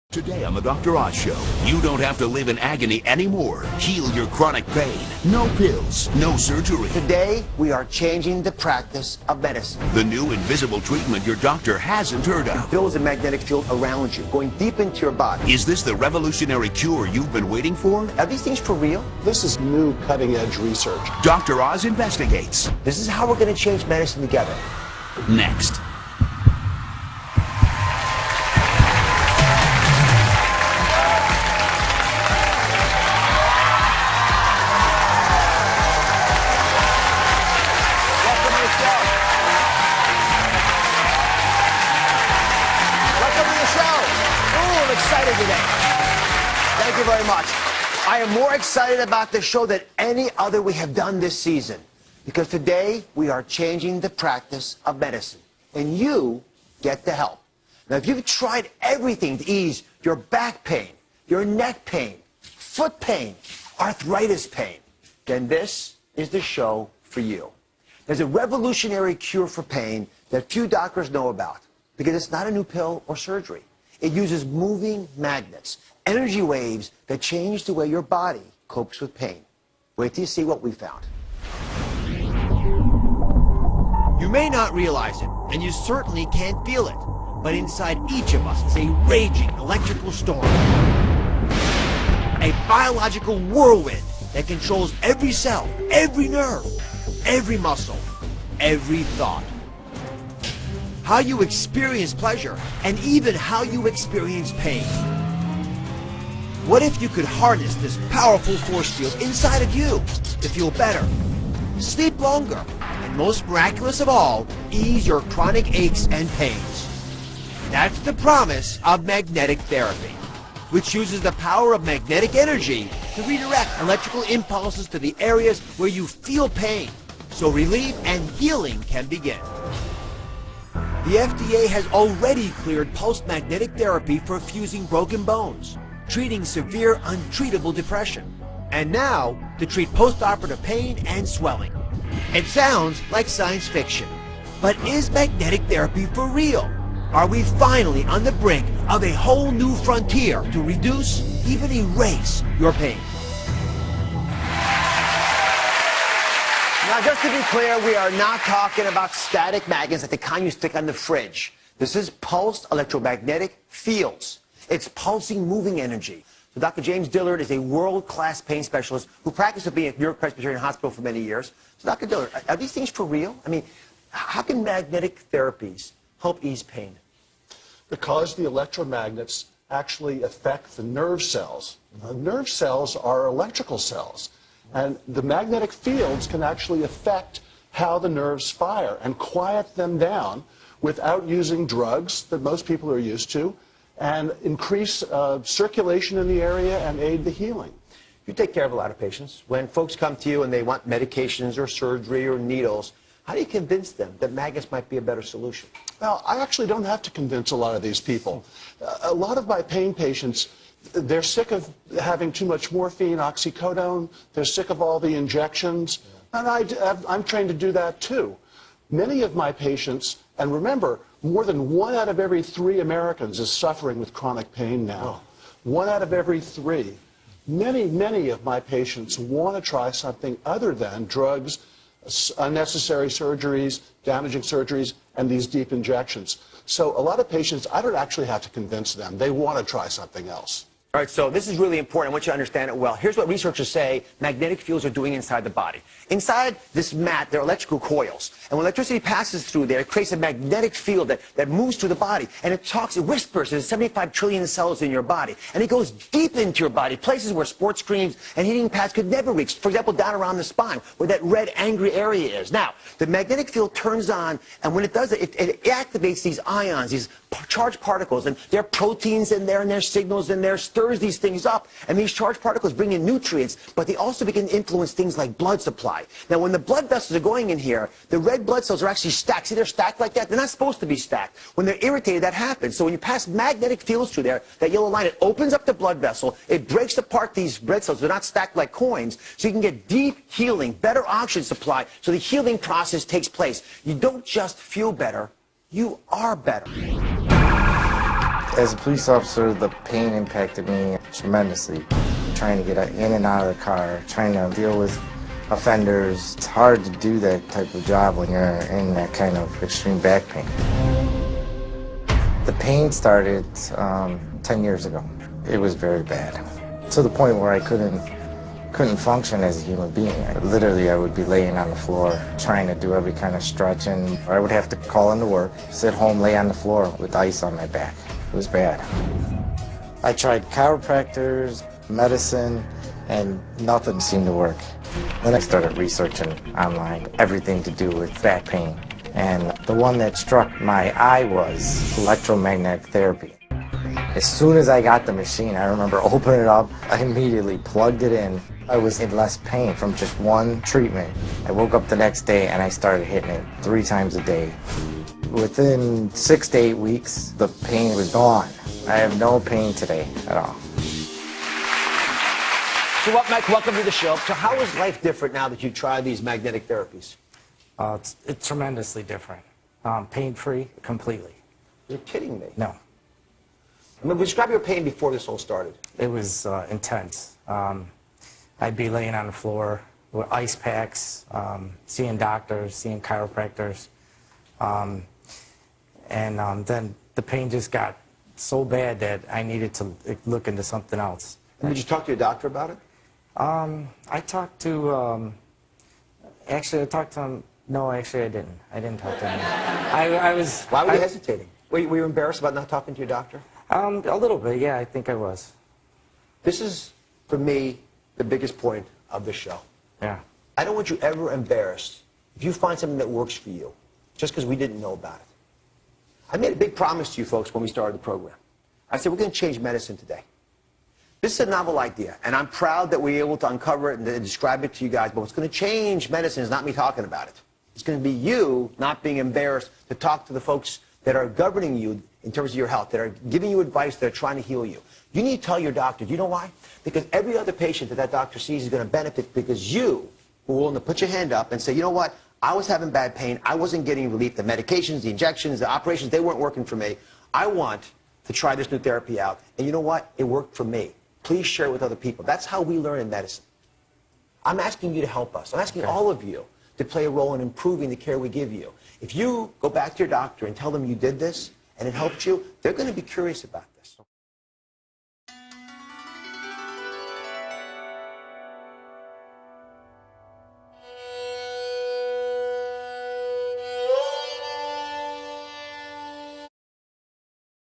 Today on the Dr. Oz Show, you don't have to live in agony anymore. Heal your chronic pain. No pills, no surgery. Today, we are changing the practice of medicine. The new invisible treatment your doctor hasn't heard of. It builds a magnetic field around you, going deep into your body. Is this the revolutionary cure you've been waiting for? Are these things for real? This is new cutting-edge research. Dr. Oz investigates. This is how we're going to change medicine together. Next. Thank you very much. I am more excited about this show than any other we have done this season, because today we are changing the practice of medicine, and you get the help. Now, if you've tried everything to ease your back pain, your neck pain, foot pain, arthritis pain, then this is the show for you. There's a revolutionary cure for pain that few doctors know about, because it's not a new pill or surgery. It uses moving magnets, energy waves that change the way your body copes with pain. Wait till you see what we found. You may not realize it, and you certainly can't feel it, but inside each of us is a raging electrical storm. A biological whirlwind that controls every cell, every nerve, every muscle, every thought. How you experience pleasure, and even how you experience pain. What if you could harness this powerful force field inside of you to feel better, sleep longer, and most miraculous of all, ease your chronic aches and pains? That's the promise of magnetic therapy, which uses the power of magnetic energy to redirect electrical impulses to the areas where you feel pain, so relief and healing can begin. The FDA has already cleared pulsed magnetic therapy for fusing broken bones, treating severe untreatable depression, and now to treat postoperative pain and swelling. It sounds like science fiction, but is magnetic therapy for real? Are we finally on the brink of a whole new frontier to reduce, even erase, your pain? Now, just to be clear, we are not talking about static magnets like the kind you stick on the fridge. This is pulsed electromagnetic fields. It's pulsing, moving energy. So Dr. James Dillard is a world-class pain specialist who practiced at being at New York Presbyterian Hospital for many years. So Dr. Dillard, are these things for real? I mean, how can magnetic therapies help ease pain? Because the electromagnets actually affect the nerve cells. Nerve cells are electrical cells. And the magnetic fields can actually affect how the nerves fire and quiet them down without using drugs that most people are used to, and increase circulation in the area and aid the healing. You take care of a lot of patients. When folks come to you and they want medications or surgery or needles, how do you convince them that magnets might be a better solution? Well, I actually don't have to convince a lot of these people. A lot of my pain patients, they're sick of having too much morphine, oxycodone. They're sick of all the injections. And I'm trained to do that too. Many of my patients, and remember, more than 1 out of every 3 Americans is suffering with chronic pain now. 1 out of every 3. Many of my patients want to try something other than drugs, unnecessary surgeries, damaging surgeries, and these deep injections. So a lot of patients, I don't actually have to convince them. They want to try something else. All right, so this is really important. I want you to understand it well. Here's what researchers say magnetic fields are doing inside the body. Inside this mat, there are electrical coils. And when electricity passes through there, it creates a magnetic field that moves through the body. And it whispers, there's 75 trillion cells in your body. And it goes deep into your body, places where sports screens and heating pads could never reach. For example, down around the spine, where that red, angry area is. Now, the magnetic field turns on, and when it does it, it activates these ions, these charged particles. And there are proteins in there, and there's signals in there, stirs these things up. And these charged particles bring in nutrients, but they also begin to influence things like blood supply. Now, when the blood vessels are going in here, the red blood cells are actually stacked. See, they're stacked like that. They're not supposed to be stacked. When they're irritated, that happens. So when you pass magnetic fields through there, that yellow line, it opens up the blood vessel. It breaks apart these red cells. They're not stacked like coins. So you can get deep healing, better oxygen supply. So the healing process takes place. You don't just feel better. You are better. As a police officer, the pain impacted me tremendously. Trying to get in and out of the car, trying to deal with offenders. It's hard to do that type of job when you're in that kind of extreme back pain. The pain started 10 years ago. It was very bad, to the point where I couldn't function as a human being. Literally, I would be laying on the floor, trying to do every kind of stretching. I would have to call into work, sit home, lay on the floor with ice on my back. It was bad. I tried chiropractors, medicine, and nothing seemed to work. Then I started researching online, everything to do with back pain. And the one that struck my eye was electromagnetic therapy. As soon as I got the machine, I remember opening it up, I immediately plugged it in. I was in less pain from just one treatment. I woke up the next day and I started hitting it 3 times a day. Within 6 to 8 weeks, the pain was gone. I have no pain today at all. So, Mike, welcome to the show. So how is life different now that you've tried these magnetic therapies? It's tremendously different. Pain-free, completely. You're kidding me. No. I mean, describe your pain before this all started. It was intense. I'd be laying on the floor with ice packs, seeing doctors, seeing chiropractors. Then the pain just got so bad that I needed to look into something else. And did you talk to your doctor about it? I talked to, actually I talked to him, no, actually I didn't. I didn't talk to him. Why were you hesitating? Were you embarrassed about not talking to your doctor? A little bit, yeah, I think I was. This is, for me, the biggest point of the show. Yeah. I don't want you ever embarrassed if you find something that works for you, just because we didn't know about it. I made a big promise to you folks when we started the program. I said, we're going to change medicine today. This is a novel idea, and I'm proud that we were able to uncover it and describe it to you guys, but what's going to change medicine is not me talking about it. It's going to be you not being embarrassed to talk to the folks that are governing you in terms of your health, that are giving you advice, that are trying to heal you. You need to tell your doctor. Do you know why? Because every other patient that doctor sees is going to benefit because you were willing to put your hand up and say, you know what, I was having bad pain, I wasn't getting relief, the medications, the injections, the operations, they weren't working for me. I want to try this new therapy out, and you know what, it worked for me. Please share it with other people. That's how we learn in medicine. I'm asking you to help us. I'm asking all of you to play a role in improving the care we give you. If you go back to your doctor and tell them you did this and it helped you, they're going to be curious about that.